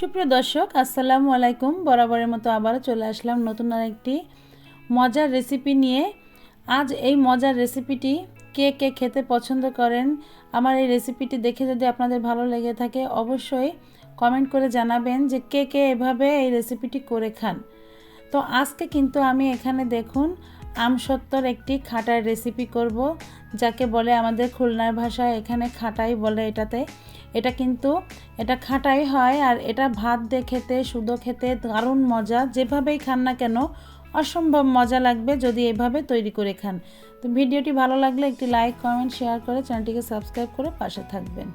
সুপ্রিয় দর্শক আসসালামু আলাইকুম। বরাবরের মতো আবারও চলে আসলাম নতুন আরেকটি মজার রেসিপি নিয়ে। আজ এই মজার রেসিপিটি কে কে খেতে পছন্দ করেন, আমার এই রেসিপিটি দেখে যদি আপনাদের ভালো লেগে থাকে অবশ্যই কমেন্ট করে জানাবেন যে কে কে এভাবে এই রেসিপিটি করে খান। তো আজকে কিন্তু আমি এখানে দেখুন আমসত্ত্বর একটি খাটার রেসিপি করব, যাকে বলে আমাদের খুলনার ভাষায় এখানে খাটাই বলে। এটা খাটাই হয়, আর এটা ভাত দিয়ে খেতে, শুধু খেতে দারুণ মজা। যেভাবেই খান না কেন অসম্ভব মজা লাগবে যদি এভাবে তৈরি করে খান। তো ভিডিওটি ভালো লাগলে একটি লাইক, কমেন্ট, শেয়ার করে চ্যানেলটিকে সাবস্ক্রাইব করে পাশে থাকবেন।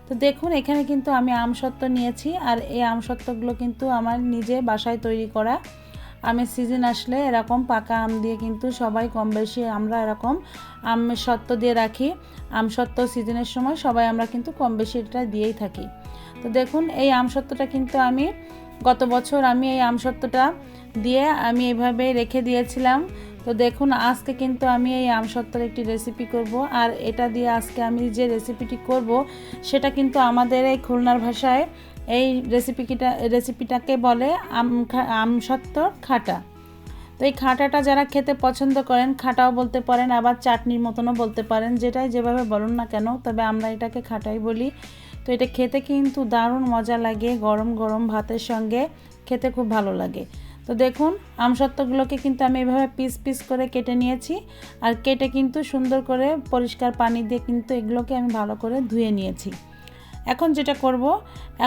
তো দেখুন এখানে কিন্তু আমি আমসত্ত্ব নিয়েছি, আর এই আমসত্ত্বগুলো কিন্তু আমার নিজে বাসায় তৈরি করা। আমের সিজন আসলে এরকম পাকা আম দিয়ে কিন্তু সবাই কম বেশি আমরা এরকম আমসত্ত্ব দিয়ে রাখি। আমসত্ত্ব সিজনের সময় সবাই আমরা কিন্তু কম বেশি এটা দিয়েই থাকি। তো দেখুন এই আমসত্ত্বটা কিন্তু আমি গত বছর এই আমসত্ত্বটা দিয়ে আমি এভাবে রেখে দিয়েছিলাম। তো দেখুন আজকে কিন্তু আমি এই আমসত্ত্বর একটি রেসিপি করব, আর এটা দিয়ে আজকে আমি যে রেসিপিটি করব সেটা কিন্তু আমাদের এই খুলনার ভাষায় এই রেসিপিটাকে বলে আমসত্ত্বর খাটা। তো এই খাটাটা যারা খেতে পছন্দ করেন খাটাও বলতে পারেন, আবার চাটনির মতনও বলতে পারেন, যেটাই যেভাবে বলুন না কেন, তবে আমরা এটাকে খাটাই বলি। তো এটা খেতে কিন্তু দারুণ মজা লাগে, গরম গরম ভাতের সঙ্গে খেতে খুব ভালো লাগে। তো দেখুন আমসত্ত্বগুলোকে কিন্তু আমি এভাবে পিস পিস করে কেটে নিয়েছি, আর কেটে কিন্তু সুন্দর করে পরিষ্কার পানি দিয়ে কিন্তু এগুলোকে আমি ভালো করে ধুয়ে নিয়েছি। এখন যেটা করব,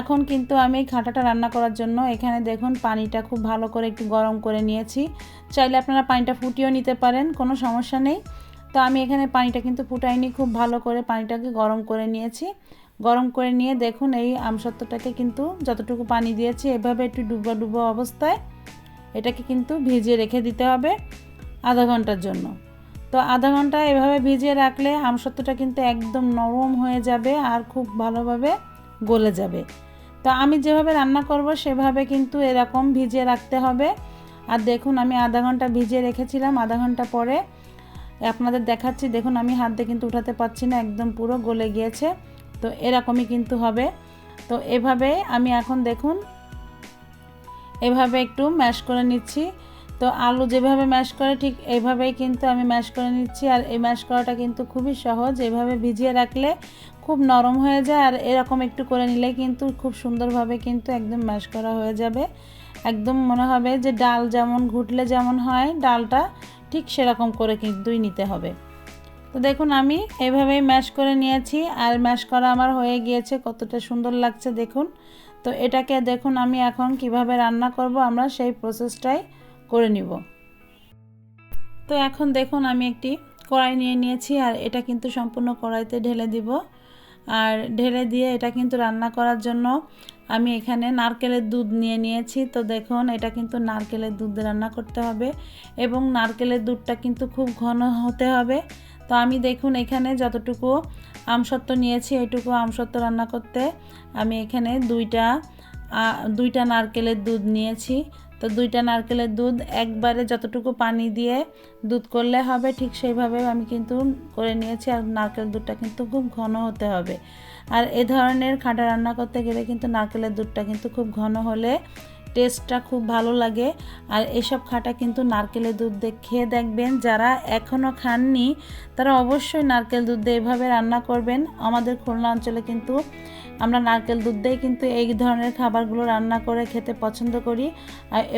এখন কিন্তু আমি এই খাটাটা রান্না করার জন্য এখানে দেখুন পানিটা খুব ভালো করে একটু গরম করে নিয়েছি। চাইলে আপনারা পানিটা ফুটিয়েও নিতে পারেন, কোনো সমস্যা নেই। তো আমি এখানে পানিটা কিন্তু ফুটাইনি, খুব ভালো করে পানিটাকে গরম করে নিয়েছি। গরম করে নিয়ে দেখুন এই আমসত্ত্বটাকে কিন্তু যতটুকু পানি দিয়েছি এভাবে একটু ডুবো ডুবো অবস্থায় এটাকে কিন্তু ভিজিয়ে রেখে দিতে হবে আধা ঘন্টার জন্য। তো আধা ঘন্টা এভাবে ভিজিয়ে রাখলে আমসত্ত্বটা কিন্তু একদম নরম হয়ে যাবে আর খুব ভালোভাবে গলে যাবে। তো আমি যেভাবে রান্না করব সেভাবে কিন্তু এরকম ভিজিয়ে রাখতে হবে। আর দেখুন আমি আধা ঘন্টা ভিজিয়ে রেখেছিলাম, আধা ঘন্টা পরে আপনাদের দেখাচ্ছি। দেখুন আমি হাত দিয়ে কিন্তু উঠাতে পারছি না, একদম পুরো গলে গিয়েছে। তো এরকমই কিন্তু হবে। তো এভাবে আমি এখন দেখুন এভাবে একটু ম্যাশ করে নিচ্ছি। তো আলু যেভাবে ম্যাশ করে ঠিক এইভাবেই কিন্তু আমি ম্যাশ করে নিচ্ছি। আর এই ম্যাশ করাটা কিন্তু খুবই সহজ, এভাবে ভিজিয়ে রাখলে খুব নরম হয়ে যায়, আর এরকম একটু করে নিলে কিন্তু খুব সুন্দরভাবে কিন্তু একদম ম্যাশ করা হয়ে যাবে। একদম মনে হবে যে ডাল যেমন ঘুটলে যেমন হয় ডালটা, ঠিক সেরকম করে কিন্তুই নিতে হবে। তো দেখুন আমি এভাবেই ম্যাশ করে নিয়েছি, আর ম্যাশ করা আমার হয়ে গিয়েছে, কতটা সুন্দর লাগছে দেখুন। তো এটাকে দেখুন আমি এখন কিভাবে রান্না করব আমরা সেই প্রসেসটাই করে নিব। তো এখন দেখুন আমি একটি কড়াই নিয়ে নিয়েছি, আর এটা কিন্তু সম্পূর্ণ কড়াইতে ঢেলে দিব। আর ঢেলে দিয়ে এটা কিন্তু রান্না করার জন্য আমি এখানে নারকেলের দুধ নিয়ে নিয়েছি। তো দেখুন এটা কিন্তু নারকেলের দুধ রান্না করতে হবে, এবং নারকেলের দুধটা কিন্তু খুব ঘন হতে হবে। তো আমি দেখুন এখানে যতটুকু আমসত্ত্ব নিয়েছি এইটুকু আমসত্ত্ব রান্না করতে আমি এখানে দুইটা নারকেলের দুধ নিয়েছি। তো দুইটা নারকেলের দুধ একবারে যতটুকু পানি দিয়ে দুধ করলে হবে ঠিক সেইভাবে আমি কিন্তু করে নিয়েছি। আর নারকেল দুধটা কিন্তু খুব ঘন হতে হবে, আর এ ধরনের খাঁটা রান্না করতে গেলে কিন্তু নারকেলের দুধটা কিন্তু খুব ঘন হলে টেস্টটা খুব ভালো লাগে। আর এসব খাঁটা কিন্তু নারকেলের দুধ দিয়ে খেয়ে দেখবেন, যারা এখনও খাননি তারা অবশ্যই নারকেল দুধ দিয়ে এভাবে রান্না করবেন। আমাদের খুলনা অঞ্চলে কিন্তু আমরা নারকেল দুধ দিয়ে কিন্তু এই ধরনের খাবারগুলো রান্না করে খেতে পছন্দ করি,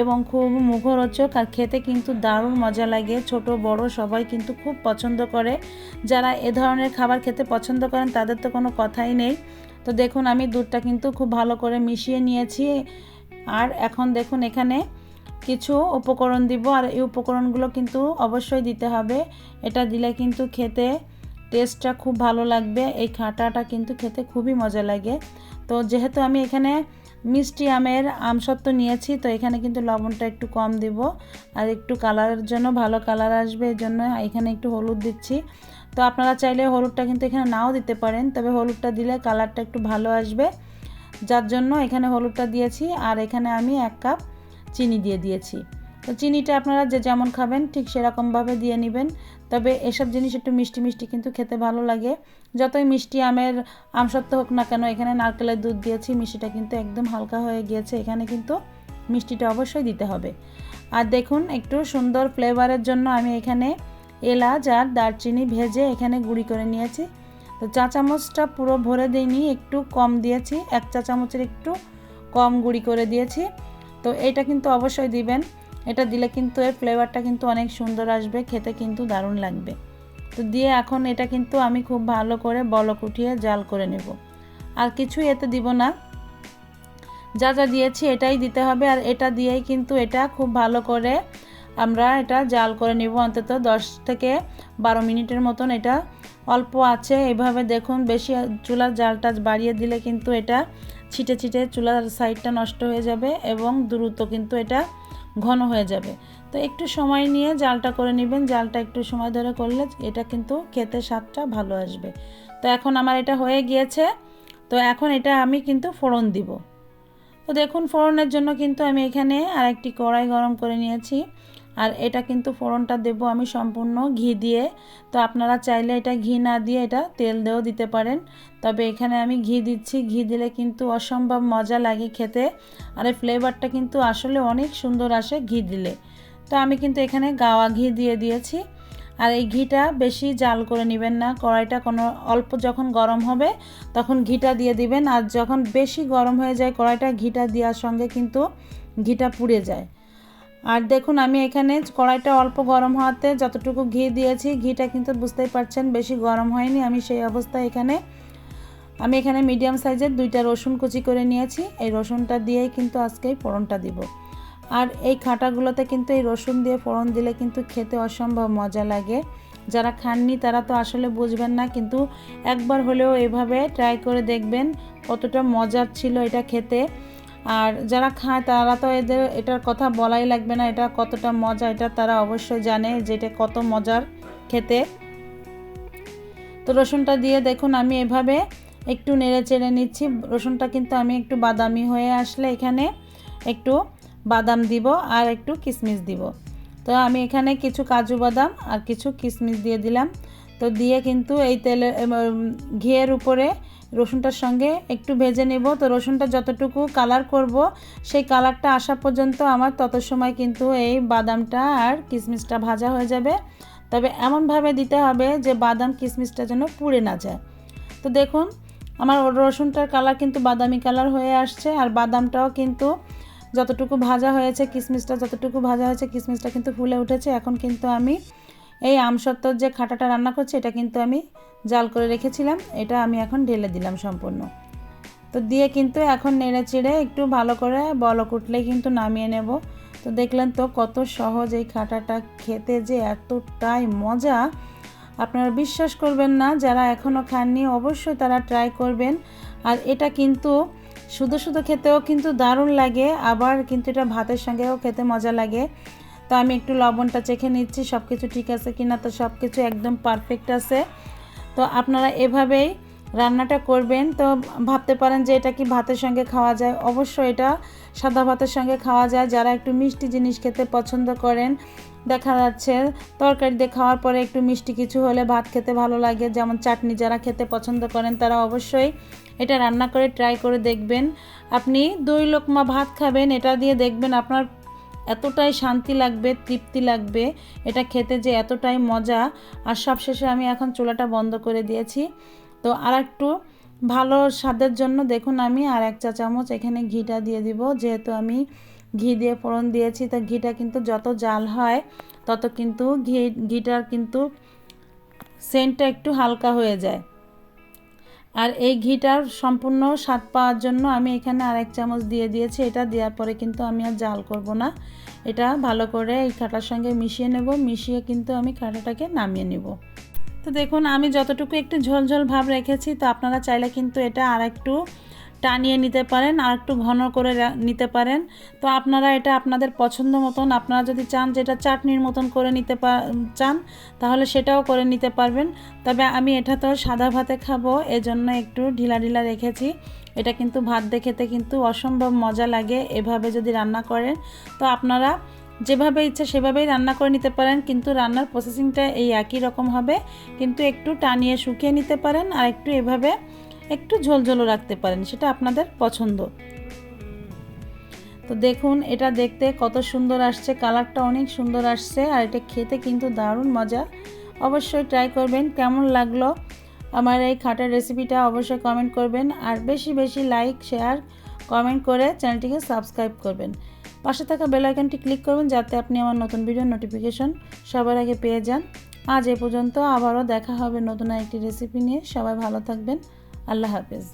এবং খুব মুখরোচক, আর খেতে কিন্তু দারুণ মজা লাগে। ছোট বড় সবাই কিন্তু খুব পছন্দ করে। যারা এ ধরনের খাবার খেতে পছন্দ করেন তাদের তো কোনো কথাই নেই। তো দেখুন আমি দুধটা কিন্তু খুব ভালো করে মিশিয়ে নিয়েছি। আর এখন দেখুন এখানে কিছু উপকরণ দিব, আর এই উপকরণগুলো কিন্তু অবশ্যই দিতে হবে। এটা দিলে কিন্তু খেতে টেস্টটা খুব ভালো লাগবে, এই খাটাটা কিন্তু খেতে খুবই মজা লাগে। তো যেহেতু আমি এখানে মিষ্টি আমের আমসত্ত্ব নিয়েছি, তো এখানে কিন্তু লবণটা একটু কম দিব, আর একটু কালারের জন্য, ভালো কালার আসবে এই জন্য এখানে একটু হলুদ দিচ্ছি। তো আপনারা চাইলে হলুদটা কিন্তু এখানে নাও দিতে পারেন, তবে হলুদটা দিলে কালারটা একটু ভালো আসবে, যার জন্য এখানে হলুদটা দিয়েছি। আর এখানে আমি 1 কাপ চিনি দিয়ে দিয়েছি। তো চিনিটা আপনারা যে যেমন খাবেন ঠিক সেরকমভাবে দিয়ে নেবেন। তবে এসব জিনিস একটু মিষ্টি মিষ্টি কিন্তু খেতে ভালো লাগে। যতই মিষ্টি আমের আমসত্ত্ব হোক না কেন, এখানে নারকেলের দুধ দিয়েছি, মিষ্টিটা কিন্তু একদম হালকা হয়ে গিয়েছে। এখানে কিন্তু মিষ্টিটা অবশ্যই দিতে হবে। আর দেখুন একটু সুন্দর ফ্লেভারের জন্য আমি এখানে এলাচ আর দারচিনি ভেজে এখানে গুঁড়ি করে নিয়েছি। তো চা চামচটা পুরো ভরে দিইনি, একটু কম দিয়েছি, 1 চা চামচের একটু কম গুঁড়ি করে দিয়েছি। তো এটা কিন্তু অবশ্যই দিবেন, এটা দিলে কিন্তু এর ফ্লেভারটা কিন্তু অনেক সুন্দর আসবে, খেতে কিন্তু দারুণ লাগবে। তো দিয়ে এখন এটা কিন্তু আমি খুব ভালো করে বলক উঠিয়ে জাল করে নেব। আর কিছুই এতে দিব না, যা যা দিয়েছি এটাই দিতে হবে। আর এটা দিয়েই কিন্তু এটা খুব ভালো করে আমরা এটা জাল করে নেব, অন্তত 10 থেকে 12 মিনিটের মতন। এটা অল্প আছে এইভাবে দেখুন, বেশি চুলার জালটা বাড়িয়ে দিলে কিন্তু এটা ছিটে ছিটে চুলার সাইডটা নষ্ট হয়ে যাবে এবং দ্রুত কিন্তু এটা ঘন হয়ে যাবে। তো একটু সময় নিয়ে জালটা করে নেবেন, জালটা একটু সময় ধরে করলে এটা কিন্তু খেতে স্বাদটা ভালো আসবে। তো এখন আমার এটা হয়ে গিয়েছে। তো এখন এটা আমি কিন্তু ফোড়ন দিব। তো দেখুন ফোড়নের জন্য কিন্তু আমি এখানে আরেকটি কড়াই গরম করে নিয়েছি। আর এটা কিন্তু ফোড়নটা দেব আমি সম্পূর্ণ ঘি দিয়ে। তো আপনারা চাইলে এটা ঘি না দিয়ে এটা তেল দিয়েও দিতে পারেন, তবে এখানে আমি ঘি দিচ্ছি। ঘি দিলে কিন্তু অসম্ভব মজা লাগে খেতে, আর এই ফ্লেভারটা কিন্তু আসলে অনেক সুন্দর আসে ঘি দিলে। তো আমি কিন্তু এখানে গাওয়া ঘি দিয়ে দিয়েছি। আর এই ঘিটা বেশি জাল করে নেবেন না, কড়াইটা কোনো অল্প যখন গরম হবে তখন ঘিটা দিয়ে দিবেন। আর যখন বেশি গরম হয়ে যায় কড়াইটা, ঘিটা দেওয়ার সঙ্গে কিন্তু ঘিটা পুড়ে যায়। আর দেখুন আমি এখানে কড়াইটা অল্প গরম হওয়াতে যতটুকু ঘি দিয়েছি, ঘিটা কিন্তু বুঝতেই পারছেন বেশি গরম হয়নি। আমি সেই অবস্থায় আমি এখানে মিডিয়াম সাইজের 2টা রসুন কুচি করে নিয়েছি। এই রসুনটা দিয়েই কিন্তু আজকে ফোড়নটা দিব। আর এই খাটাগুলোতে কিন্তু এই রসুন দিয়ে ফোড়ন দিলে কিন্তু খেতে অসম্ভব মজা লাগে। যারা খাননি তারা তো আসলে বুঝবেন না, কিন্তু একবার হলেও এভাবে ট্রাই করে দেখবেন কতটা মজার ছিল এটা খেতে। আর যারা খায় তারা তো এটার কথা বলাই লাগবে না, এটা কতটা মজা এটা তারা অবশ্যই জানে যে এটা কত মজার খেতে। তো রসুনটা দিয়ে দেখুন আমি এভাবে একটু নেড়ে চেড়ে নিচ্ছি। রসুনটা কিন্তু আমি একটু বাদামি হয়ে আসলে এখানে একটু বাদাম দিব আর একটু কিশমিশ দিব। তো আমি এখানে কিছু কাজু বাদাম আর কিছু কিশমিশ দিয়ে দিলাম। তো দিয়ে কিন্তু এই তেলের ঘিয়ের উপরে রসুনটার সঙ্গে একটু ভেজে নেব। তো রসুনটা যতটুকু কালার করব সেই কালারটা আসা পর্যন্ত আমার তত সময় কিন্তু এই বাদামটা আর কিশমিশটা ভাজা হয়ে যাবে। তবে এমনভাবে দিতে হবে যে বাদাম কিশমিশটা যেন পুড়ে না যায়। তো দেখুন আমার রসুনটার কালার কিন্তু বাদামি কালার হয়ে আসছে, আর বাদামটাও কিন্তু যতটুকু ভাজা হয়েছে, কিশমিশটা যতটুকু ভাজা হয়েছে, কিশমিশটা কিন্তু ফুলে উঠেছে। এখন কিন্তু আমি এই আমসত্ত্বর যে খাটাটা রান্না করছি এটা কিন্তু আমি জাল করে রেখেছিলাম, এটা আমি এখন ঢেলে দিলাম সম্পূর্ণ। তো দিয়ে কিন্তু এখন নেড়ে চেড়ে একটু ভালো করে বলক উঠলেই কিন্তু নামিয়ে নেব। তো দেখলেন তো কত সহজ এই খাটাটা, খেতে যে এতটাই মজা আপনারা বিশ্বাস করবেন না। যারা এখনও খাননি অবশ্যই তারা ট্রাই করবেন। আর এটা কিন্তু শুধু শুধু খেতেও কিন্তু দারুণ লাগে, আবার কিন্তু এটা ভাতের সঙ্গেও খেতে মজা লাগে। তো আমি একটু লবণটা চেখে নিচ্ছি সব কিছু ঠিক আছে কিনা। তো সব কিছু একদম পারফেক্ট আছে। তো আপনারা এভাবেই রান্নাটা করবেন। তো ভাবতে পারেন যে এটা কি ভাতের সঙ্গে খাওয়া যায়, অবশ্যই এটা সাদা ভাতের সঙ্গে খাওয়া যায়। যারা একটু মিষ্টি জিনিস খেতে পছন্দ করেন, দেখা যাচ্ছে তরকারি দিয়ে খাওয়ার পরে একটু মিষ্টি কিছু হলে ভাত খেতে ভালো লাগে, যেমন চাটনি যারা খেতে পছন্দ করেন তারা অবশ্যই এটা রান্না করে ট্রাই করে দেখবেন। আপনি 2 লোকমা ভাত খাবেন এটা দিয়ে, দেখবেন আপনার এতটাই শান্তি লাগবে, তৃপ্তি লাগবে, এটা খেতে যে এতটাই মজা। আর সবশেষে আমি এখন চুলাটা বন্ধ করে দিয়েছি। তো আর একটু ভালো স্বাদের জন্য দেখুন আমি আর 1 চা চামচ এখানে ঘিটা দিয়ে দিব। যেহেতু আমি ঘি দিয়ে ফোড়ন দিয়েছি, তো ঘিটা কিন্তু যত জাল হয় তত কিন্তু ঘিটার কিন্তু সেন্টটা একটু হালকা হয়ে যায়। আর এই ঘিটার সম্পূর্ণ স্বাদ পাওয়ার জন্য আমি এখানে আর 1 চামচ দিয়ে দিয়েছি। এটা দেওয়ার পরে কিন্তু আমি আর জাল করব না, এটা ভালো করে এই খাটার সঙ্গে মিশিয়ে নেব। মিশিয়ে কিন্তু আমি খাটাটাকে নামিয়ে নেব। তো দেখুন আমি যতটুকু একটু ঝোলঝোল ভাব রেখেছি, তো আপনারা চাইলে কিন্তু এটা আর একটু টানিয়ে নিতে পারেন, আর একটু ঘন করে নিতে পারেন। তো আপনারা এটা আপনাদের পছন্দ মতন, আপনারা যদি চান যেটা চাটনির মতন করে নিতে চান তাহলে সেটাও করে নিতে পারবেন। তবে আমি এটা তো সাদা ভাতে খাবো, এজন্য একটু ঢিলা ঢিলা রেখেছি। এটা কিন্তু ভাত দিয়ে খেতে কিন্তু অসম্ভব মজা লাগে এভাবে যদি রান্না করেন। তো আপনারা যেভাবে ইচ্ছা সেভাবেই রান্না করে নিতে পারেন, কিন্তু রান্নার প্রসেসিংটা এই একই রকম হবে, কিন্তু একটু টানিয়ে শুকিয়ে নিতে পারেন আর একটু এভাবে একটু ঝোলঝোলও রাখতে পারেন, সেটা আপনাদের পছন্দ। তো দেখুন এটা দেখতে কত সুন্দর আসছে, কালারটা অনেক সুন্দর আসছে, আর এটা খেতে কিন্তু দারুণ মজা। অবশ্যই ট্রাই করবেন। কেমন লাগলো আমার এই খাটার রেসিপিটা অবশ্যই কমেন্ট করবেন, আর বেশি বেশি লাইক শেয়ার কমেন্ট করে চ্যানেলটিকে সাবস্ক্রাইব করবেন। পাশে থাকা বেল আইকনটি ক্লিক করবেন যাতে আপনি আমার নতুন ভিডিওর নোটিফিকেশন সবার আগে পেয়ে যান। আজ এ পর্যন্ত, আবারও দেখা হবে নতুন একটি রেসিপি নিয়ে। সবাই ভালো থাকবেন। আল্লাহ হাফেজ।